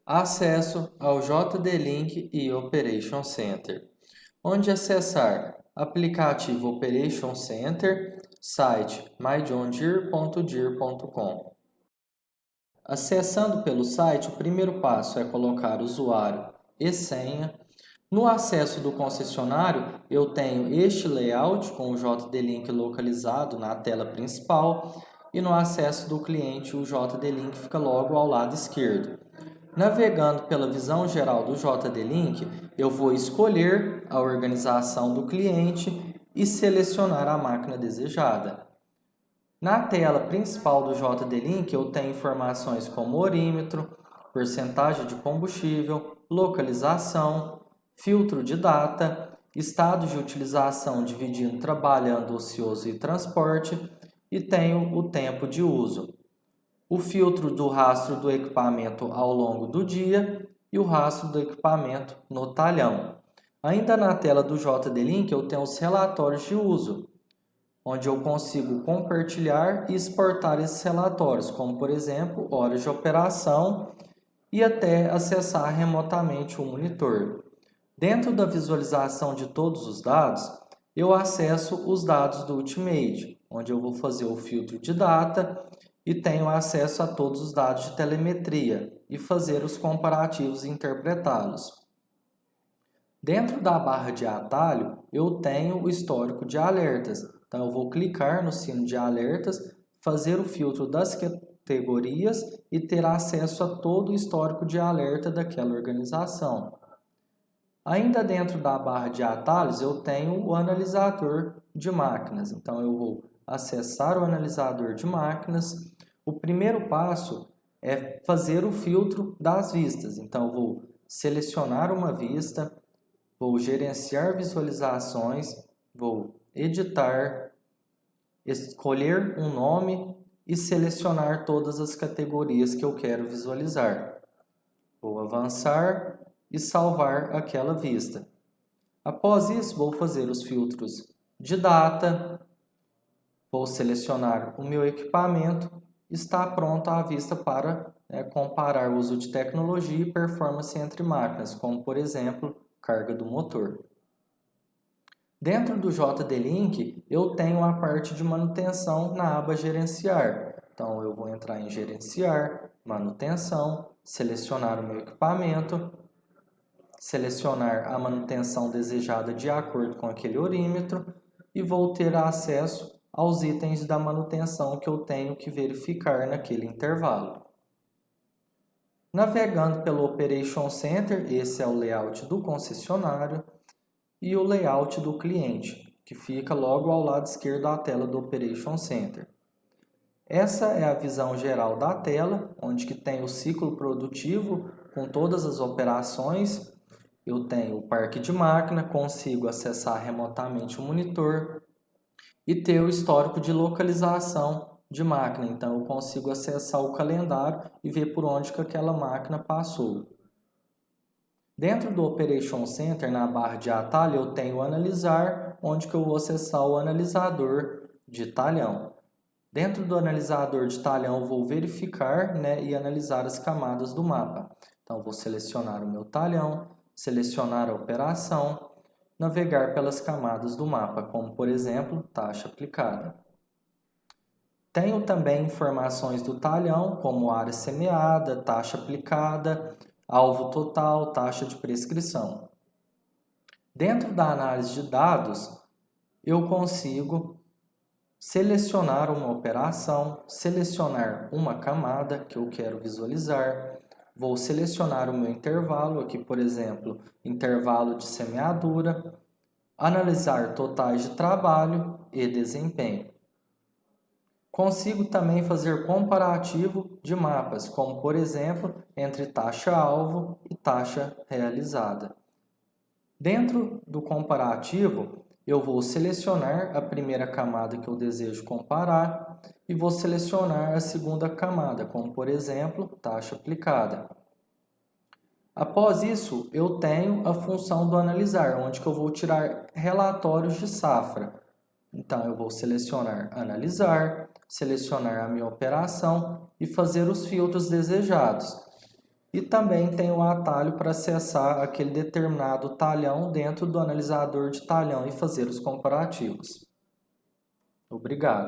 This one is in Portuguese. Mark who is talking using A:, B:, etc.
A: Acesso ao JD-Link e Operation Center. Onde acessar aplicativo Operation Center, site myjohndeere.deere.com. Acessando pelo site, o primeiro passo é colocar usuário e senha. No acesso do concessionário, eu tenho este layout com o JD-Link localizado na tela principal e no acesso do cliente o JD-Link fica logo ao lado esquerdo. Navegando pela visão geral do JD-Link, eu vou escolher a organização do cliente e selecionar a máquina desejada. Na tela principal do JD-Link, eu tenho informações como orímetro, porcentagem de combustível, localização, filtro de data, estado de utilização dividindo trabalhando, ocioso e transporte, e tenho o tempo de uso. O filtro do rastro do equipamento ao longo do dia e o rastro do equipamento no talhão. Ainda na tela do JD-Link eu tenho os relatórios de uso, onde eu consigo compartilhar e exportar esses relatórios, como por exemplo, horas de operação e até acessar remotamente o monitor. Dentro da visualização de todos os dados, eu acesso os dados do Ultimate, onde eu vou fazer o filtro de data e tenho acesso a todos os dados de telemetria e fazer os comparativos e interpretá-los. Dentro da barra de atalho, eu tenho o histórico de alertas. Então, eu vou clicar no sino de alertas, fazer o filtro das categorias e ter acesso a todo o histórico de alerta daquela organização. Ainda dentro da barra de atalhos, eu tenho o analisador de máquinas. Então, eu vou acessar o analisador de máquinas. O primeiro passo é fazer o filtro das vistas. Então, eu vou selecionar uma vista, vou gerenciar visualizações, vou editar, escolher um nome e selecionar todas as categorias que eu quero visualizar. Vou avançar e salvar aquela vista. Após isso, vou fazer os filtros de data, vou selecionar o meu equipamento, está pronta a vista para comparar o uso de tecnologia e performance entre máquinas, como por exemplo, carga do motor. Dentro do JD-Link, eu tenho a parte de manutenção na aba Gerenciar. Então, eu vou entrar em Gerenciar, Manutenção, selecionar o meu equipamento, selecionar a manutenção desejada de acordo com aquele orímetro e vou ter acesso aos itens da manutenção que eu tenho que verificar naquele intervalo. Navegando pelo Operation Center, esse é o layout do concessionário, e o layout do cliente, que fica logo ao lado esquerdo da tela do Operation Center. Essa é a visão geral da tela, onde que tem o ciclo produtivo com todas as operações. Eu tenho o parque de máquina, consigo acessar remotamente o monitor e ter o histórico de localização de máquina. Então, eu consigo acessar o calendário e ver por onde que aquela máquina passou. Dentro do Operation Center, na barra de atalho, eu tenho o Analisar, onde que eu vou acessar o analisador de talhão. Dentro do analisador de talhão, eu vou verificar e analisar as camadas do mapa. Então, vou selecionar o meu talhão, selecionar a operação, navegar pelas camadas do mapa, como por exemplo, taxa aplicada. Tenho também informações do talhão, como área semeada, taxa aplicada, alvo total, taxa de prescrição. Dentro da análise de dados, eu consigo selecionar uma operação, selecionar uma camada que eu quero visualizar, vou selecionar o meu intervalo, aqui por exemplo, intervalo de semeadura, analisar totais de trabalho e desempenho. Consigo também fazer comparativo de mapas, como por exemplo, entre taxa-alvo e taxa realizada. Dentro do comparativo, eu vou selecionar a primeira camada que eu desejo comparar e vou selecionar a segunda camada, como por exemplo, taxa aplicada. Após isso, eu tenho a função do analisar, onde que eu vou tirar relatórios de safra. Então, eu vou selecionar analisar, selecionar a minha operação e fazer os filtros desejados. E também tem o atalho para acessar aquele determinado talhão dentro do analisador de talhão e fazer os comparativos. Obrigado.